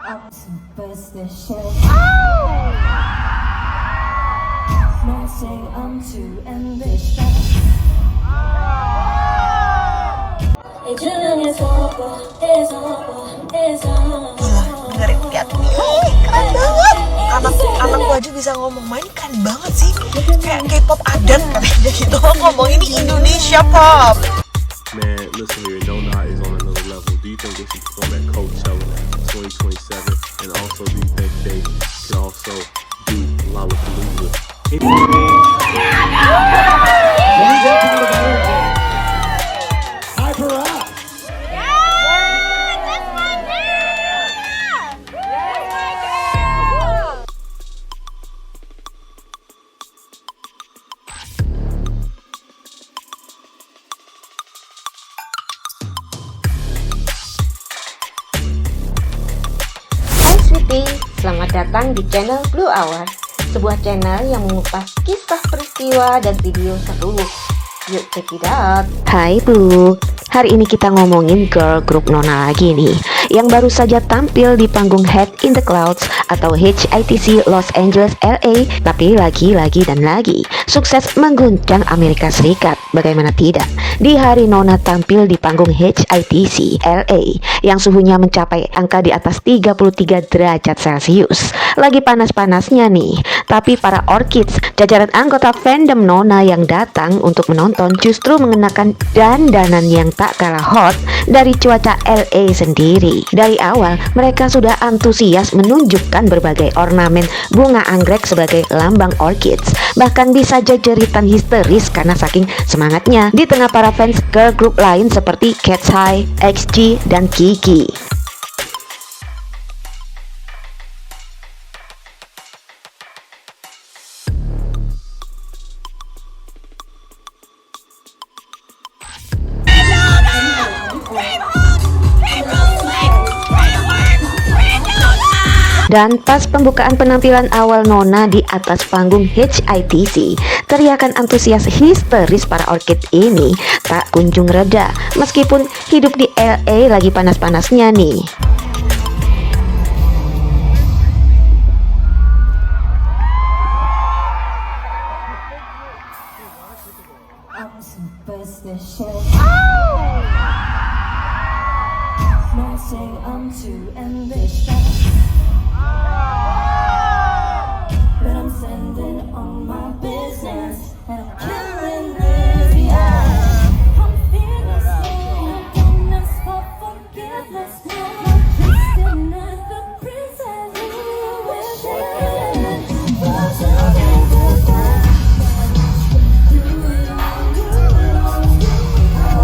I'm superstitious. Men say I'm too ambitious. Dengerin lihat nih, keren banget. Anak gua aja bisa ngomong, main keren banget sih. Kayak K-pop adat katanya gitu. Ngomong ini Indonesia pop. Man, listen here, Nona is on another level. Do you think they should perform at Coachella 2027? And also, do you think they can also do Lollapalooza? Hyper up! Hai Sweetie, selamat datang di channel Blue Hour, sebuah channel yang mengupas kisah peristiwa dan video seru. Yuk check it out. Hai Bu, hari ini kita ngomongin girl group Nona lagi nih, yang baru saja tampil di panggung Head in the Clouds atau HITC Los Angeles LA. Tapi lagi dan lagi sukses mengguncang Amerika Serikat. Bagaimana tidak, di hari Nona tampil di panggung HITC LA yang suhunya mencapai angka di atas 33 derajat Celcius. Lagi panas-panasnya nih, tapi para Orchids, jajaran anggota fandom Nona yang datang untuk menonton, justru mengenakan dandanan yang tak kalah hot dari cuaca LA sendiri. Dari awal mereka sudah antusias menunjukkan berbagai ornamen bunga anggrek sebagai lambang Orchids. Bahkan bisa jeritan histeris karena saking semangatnya di tengah para fans girl group lain seperti Cat's Eye, XG, dan Kiki. Dan pas pembukaan penampilan awal Nona di atas panggung HITC, teriakan antusias histeris para Orchid ini tak kunjung reda meskipun hidup di LA lagi panas-panasnya nih. I'm superstitious. Men say I'm too ambitious. But I'm sending all my business and I'm killing this, yeah. I'm fearless, no bonus for forgiveness, no more twisting at the princess who is in. What's your name?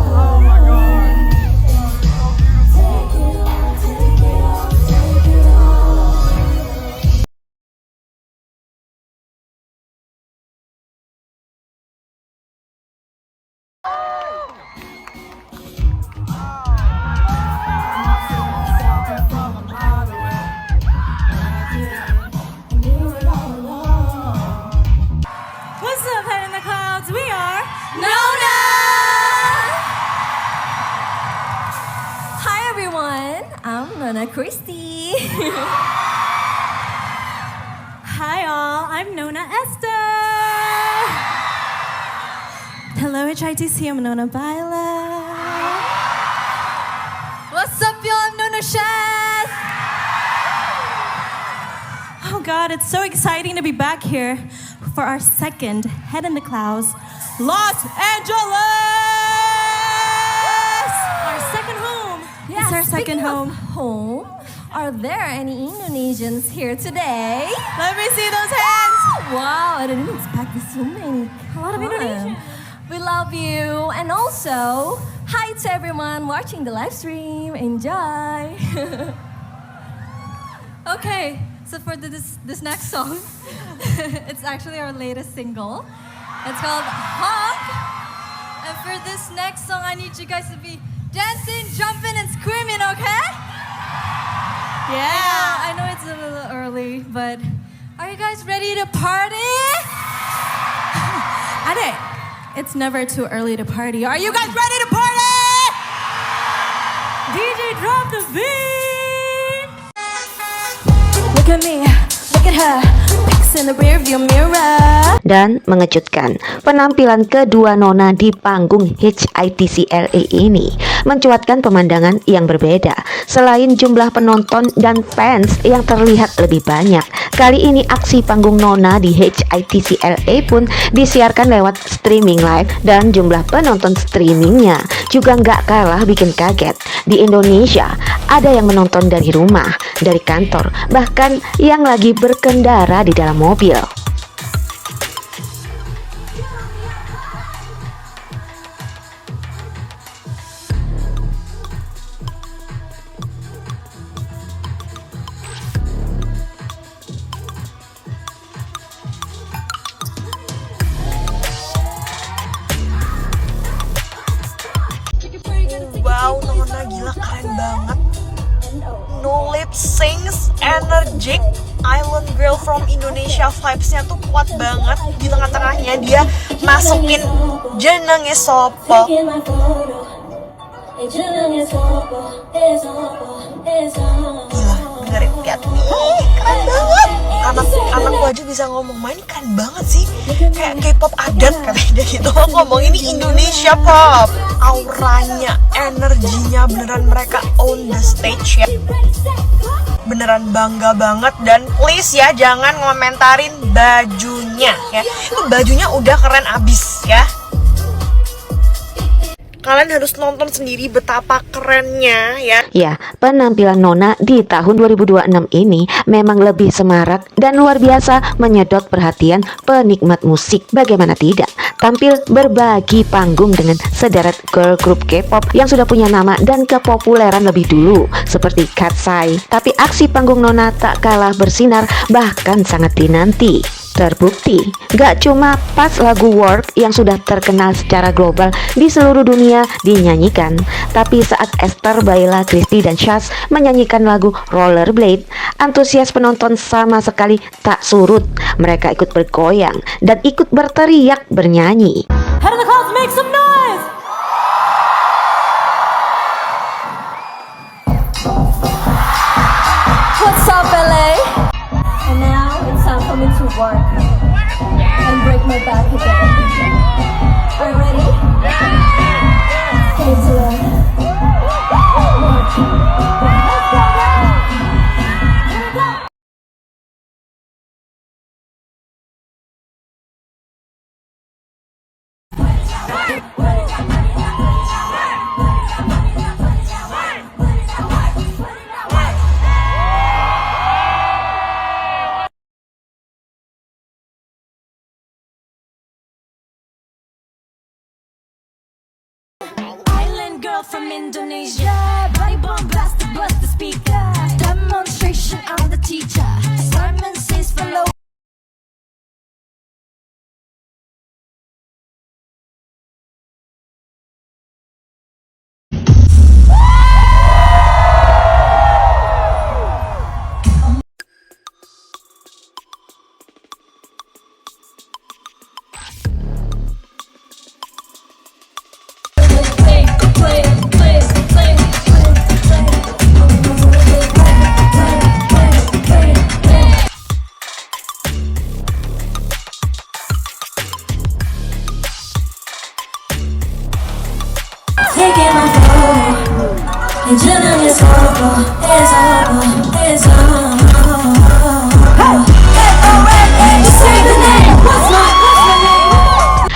Oh my God. Take it all, take it all, take it all. What's up, Head in the Clouds? We are Nona! Hi, everyone. I'm Nona Christie. Hi, all. I'm Nona Esther. Hello, HITC. I'm Nona Violet. What's up, y'all? I'm Nona Shaz. Oh, God, it's so exciting to be back here for our second Head in the Clouds Los Angeles! Our second home. Yeah, It's our second speaking home. of home, are there any Indonesians here today? Let me see those hands. Wow, I didn't expect so many. A lot of Indonesian. We love you. And also, hi to everyone watching the live stream. Enjoy. Okay, so for this next song, it's actually our latest single. It's called Honk. And for this next song, I need you guys to be dancing, jumping, and screaming, okay? Yeah, I know it's a little early, but are you guys ready to party? Ade, it's never too early to party. Are you guys ready to party? DJ, drop the beat! at me, look at her, pics in the rearview mirror. Dan mengejutkan, penampilan kedua Nona di panggung HITC LA ini mencuatkan pemandangan yang berbeda. Selain jumlah penonton dan fans yang terlihat lebih banyak, kali ini aksi panggung Nona di HITC LA pun disiarkan lewat streaming live, dan jumlah penonton streamingnya juga nggak kalah bikin kaget. Di Indonesia ada yang menonton dari rumah, dari kantor, bahkan yang lagi berkendara di dalam mobil. Wow, Nona gila keren banget. No lip syncs, energic, island girl from Indonesia, vibes-nya tuh kuat banget. Di tengah-tengahnya dia masukin jenenge sopo. Taking my photo, jenenge sopo, Gila, dengerin lihat. Ih, keren banget. Anakku aja bisa ngomong, main keren banget sih. Kayak K-pop adat katanya dia gitu. Ngomong ini Indonesia pop. Auranya, energinya beneran mereka own the stage ya. Beneran bangga banget, dan please ya jangan ngomentarin bajunya ya. Itu bajunya udah keren abis ya. Kalian harus nonton sendiri betapa kerennya ya. Ya, penampilan Nona di tahun 2026 ini memang lebih semarak dan luar biasa menyedot perhatian penikmat musik. Bagaimana tidak? Tampil berbagi panggung dengan sederet girl group K-pop yang sudah punya nama dan kepopuleran lebih dulu seperti Katseye. Tapi aksi panggung Nona tak kalah bersinar, bahkan sangat dinanti. Terbukti, gak cuma pas lagu Work yang sudah terkenal secara global di seluruh dunia dinyanyikan, tapi saat Esther, Baila, Christy, dan Shaz menyanyikan lagu Rollerblade, antusias penonton sama sekali tak surut. Mereka ikut bergoyang dan ikut berteriak bernyanyi. Head of the class, make some noise! What's up, LA? And now it's time for me to work and break my back again. Are you ready? Okay, so island girl from Indonesia, body bomb blasted, bust the speaker. Demonstration, I'm the teacher. Simon says follow. Taking my photo, and jenenge sopo, it's over.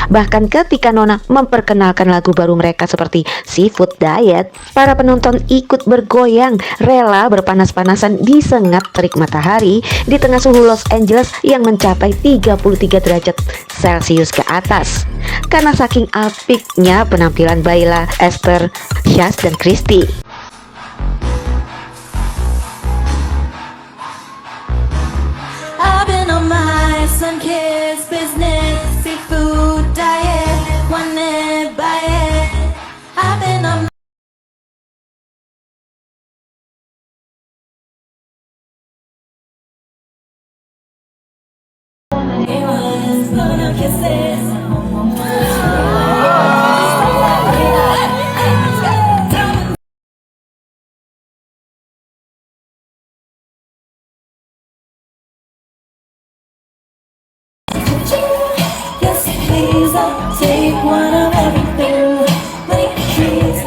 Bahkan ketika Nona memperkenalkan lagu baru mereka seperti Seafood Diet, para penonton ikut bergoyang, rela berpanas-panasan di sengat terik matahari di tengah suhu Los Angeles yang mencapai 33 derajat Celcius ke atas. Karena saking apiknya penampilan Baila, Esther, Shaz, dan Christy. I've been on my sun kids business, seafood diet, wanna buy it. I've been on it was gonna kisses. take one of everything. Please,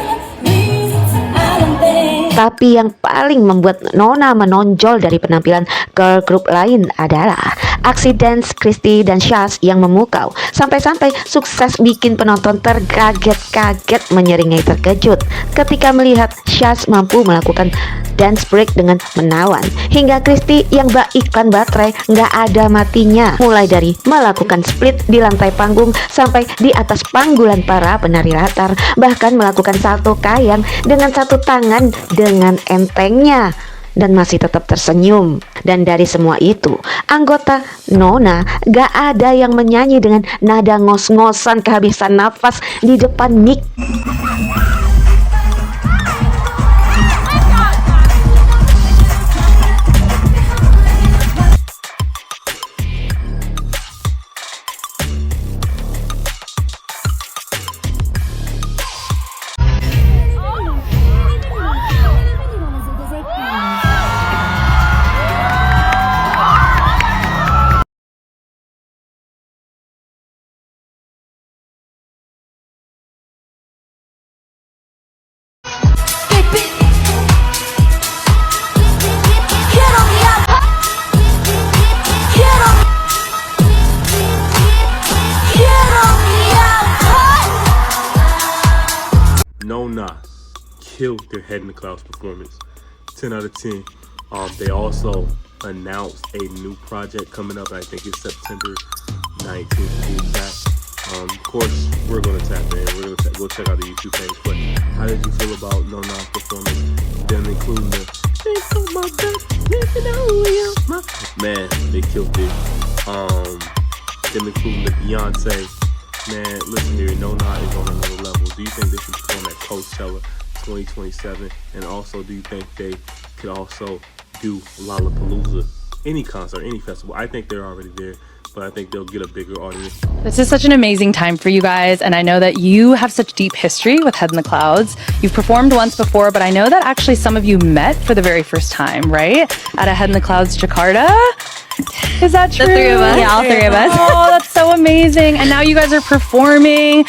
I don't think. Tapi yang paling membuat Nona menonjol dari penampilan girl group lain adalah aksi dance Christy dan Shaz yang memukau, sampai-sampai sukses bikin penonton terkaget-kaget menyeringai terkejut ketika melihat Shaz mampu melakukan dance break dengan menawan, hingga Christy yang bak iklan baterai nggak ada matinya, mulai dari melakukan split di lantai panggung sampai di atas panggulan para penari latar, bahkan melakukan salto kayang dengan satu tangan dengan entengnya dan masih tetap tersenyum. Dan dari semua itu, anggota Nona gak ada yang menyanyi dengan nada ngos-ngosan kehabisan nafas di depan mic. Nona killed their Head in the Clouds performance. 10 out of 10. They also announced a new project coming up. I think it's September 19th to be exact. Of course, we're going to tap in. We're going to go check out the YouTube page. But how did you feel about Nona's performance? Them including the man, they killed it. Them including the Beyonce. Man, listen here, Nona is on another level. Do you think they should perform at Coachella 2027? And also, do you think they could also do Lollapalooza? Any concert, any festival. I think they're already there, but I think they'll get a bigger audience. This is such an amazing time for you guys, and I know that you have such deep history with Head in the Clouds. You've performed once before, but I know that actually some of you met for the very first time, right? At a Head in the Clouds Jakarta? Is that true? The three of us. Yeah, all three of us. Oh, that's so amazing. And now you guys are performing.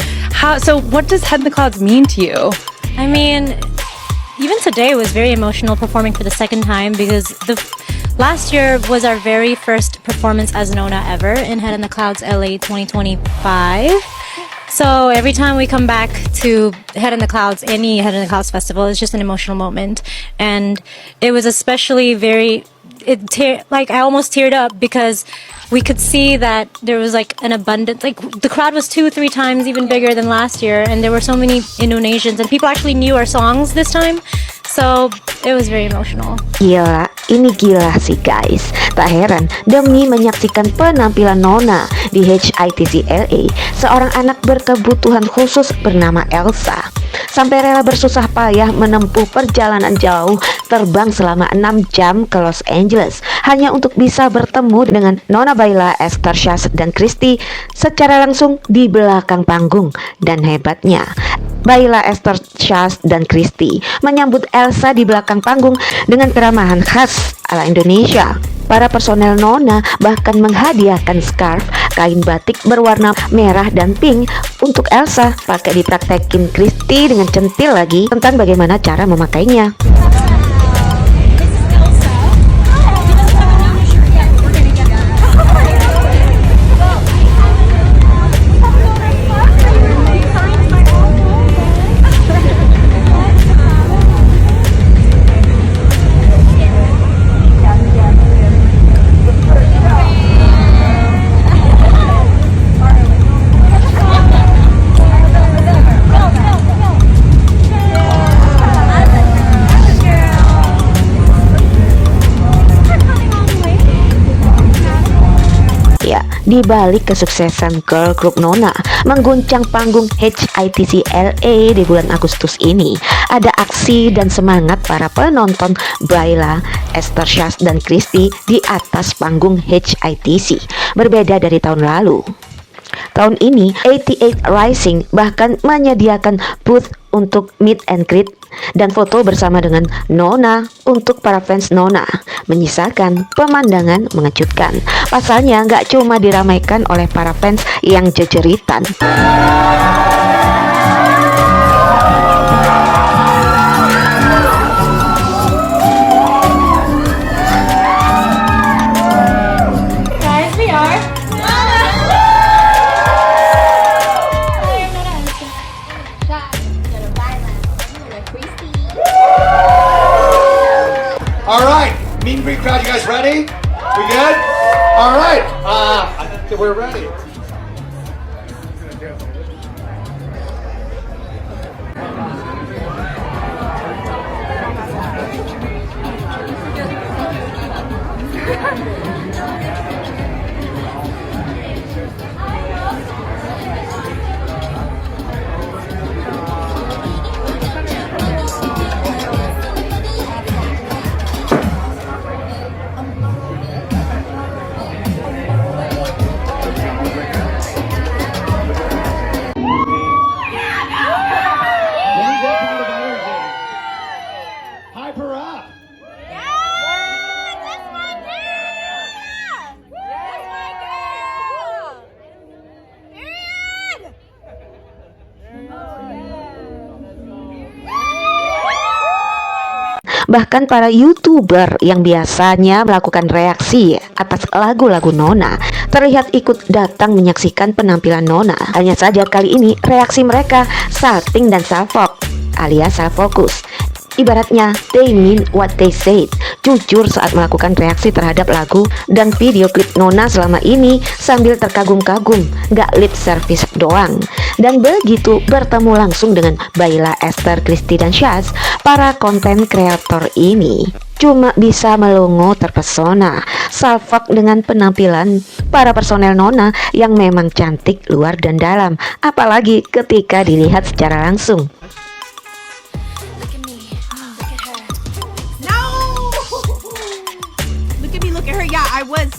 So what does Head in the Clouds mean to you? I mean, even today was very emotional performing for the second time because the last year was our very first performance as Nona ever in Head in the Clouds LA 2025. So every time we come back to Head in the Clouds, any Head in the Clouds festival, it's just an emotional moment. And it was especially I almost teared up because we could see that there was like an abundance, like the crowd was 2-3 times even bigger than last year, and there were so many Indonesians and people actually knew our songs this time. So it was very emotional. Gila, ini gila sih guys. Tak heran demi menyaksikan penampilan Nona di HITC LA, seorang anak berkebutuhan khusus bernama Elsa sampai rela bersusah payah menempuh perjalanan jauh, terbang selama 6 jam ke Los Angeles hanya untuk bisa bertemu dengan Nona Baila, Esther, Shaz, dan Christy secara langsung di belakang panggung. Dan hebatnya, Baila, Esther, Shaz, dan Christy menyambut Elsa di belakang panggung dengan keramahan khas ala Indonesia. Para personel Nona bahkan menghadiahkan scarf kain batik berwarna merah dan pink untuk Elsa, pakai dipraktekin Christy dengan centil lagi tentang bagaimana cara memakainya. Di balik kesuksesan girl group Nona mengguncang panggung HITC LA di bulan Agustus ini, ada aksi dan semangat para penonton Baila, Esther, Shaz, dan Christy di atas panggung HITC. Berbeda dari tahun lalu. Tahun ini 88 Rising bahkan menyediakan booth untuk meet and greet dan foto bersama dengan Nona untuk para fans Nona, menyisakan pemandangan mengejutkan. Pasalnya nggak cuma diramaikan oleh para fans yang jejeritan. All right, meet and greet crowd. You guys ready? We good? All right. I think that we're ready. Hype her up. Bahkan para YouTuber yang biasanya melakukan reaksi atas lagu-lagu Nona terlihat ikut datang menyaksikan penampilan Nona. Hanya saja kali ini reaksi mereka salting dan salfok alias self-focus. Ibaratnya they mean what they said, jujur saat melakukan reaksi terhadap lagu dan video klip Nona selama ini sambil terkagum-kagum, gak lip service doang. Dan begitu bertemu langsung dengan Baila, Esther, Christy, dan Syaz, para konten kreator ini cuma bisa melongo terpesona, salfok dengan penampilan para personel Nona yang memang cantik luar dan dalam, apalagi ketika dilihat secara langsung. Look at her. Yeah, I was.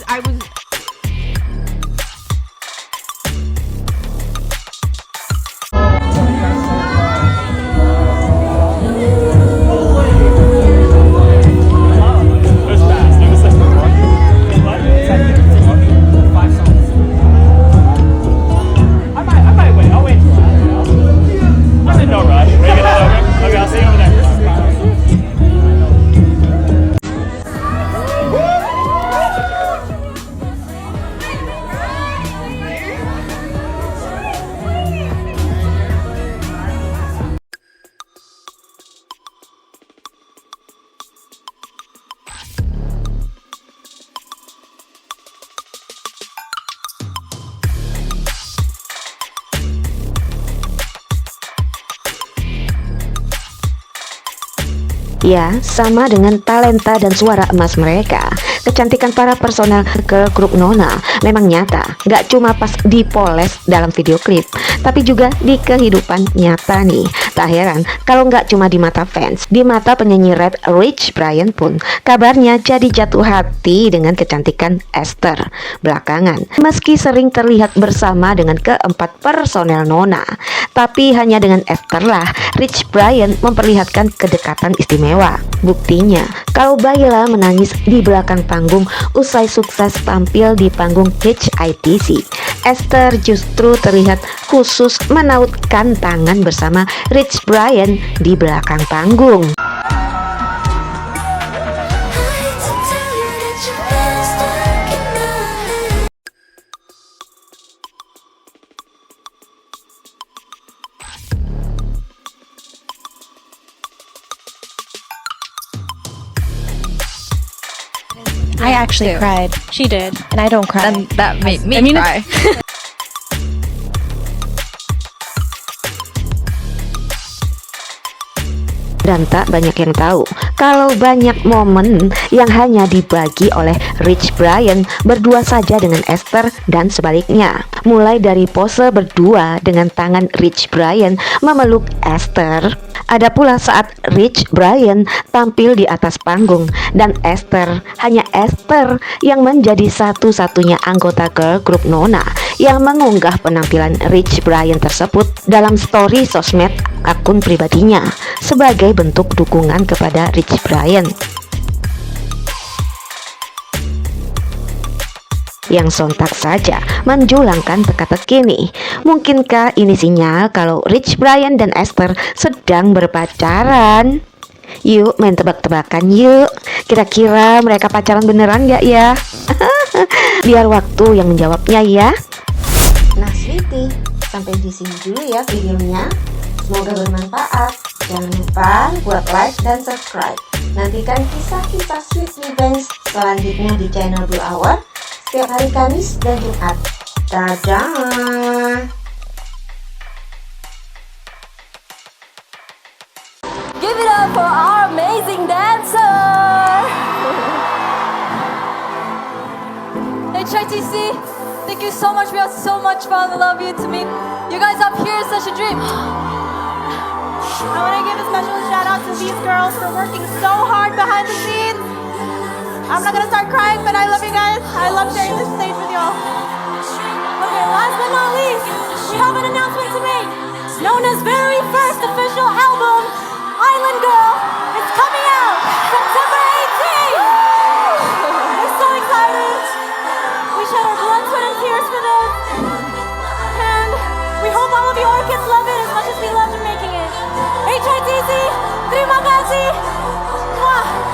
Ya, sama dengan talenta dan suara emas mereka, kecantikan para personel girl group Nona memang nyata, gak cuma pas dipoles dalam video klip, tapi juga di kehidupan nyata nih. Tak heran kalau gak cuma di mata fans, di mata penyanyi rap Rich Brian pun kabarnya jadi jatuh hati dengan kecantikan Esther belakangan. Meski sering terlihat bersama dengan keempat personel Nona, tapi hanya dengan Esther lah Rich Brian memperlihatkan kedekatan istimewa. Buktinya, kalau Baila menangis di belakang panggung usai sukses tampil di panggung HITC, Esther justru terlihat khusus menautkan tangan bersama Rich Brian di belakang panggung. I actually cried. She did. And I don't cry. And that made me cry. Dan tak banyak yang tahu kalau banyak momen yang hanya dibagi oleh Rich Brian berdua saja dengan Esther dan sebaliknya. Mulai dari pose berdua dengan tangan Rich Brian memeluk Esther. Ada pula saat Rich Brian tampil di atas panggung dan hanya Esther yang menjadi satu-satunya anggota girl group Nona yang mengunggah penampilan Rich Brian tersebut dalam story sosmed akun pribadinya sebagai bentuk dukungan kepada Rich Brian. Yang sontak saja menjulangkan teka-teki nih. Mungkinkah ini sinyal kalau Rich Brian dan Esther sedang berpacaran? Yuk main tebak-tebakan yuk. Kira-kira mereka pacaran beneran gak ya? Biar waktu yang menjawabnya ya. Nah sweetie, sampai di sini dulu ya videonya. Semoga bermanfaat. Jangan lupa buat like dan subscribe. Nantikan kisah-kisah sweet revenge selanjutnya di channel Blue Hour setiap hari Kamis dan Jumat. Dadah. Give it up for our amazing dancer! HITC, thank you so much. We had so much fun. I love you to meet you guys up here. It's such a dream. I want to give a special shout out to these girls for working so hard behind the scenes. I'm not gonna start crying, but I love you guys. I love sharing this stage with y'all. Okay, last but not least, we have an announcement to make. Nona's very first official album, Island Girl, is coming out September 18th. We're so excited. We shed our blood, sweat, and tears for this. And we hope all of you orchids love it as much as we loved making it. HITC, terima kasih. Mwah.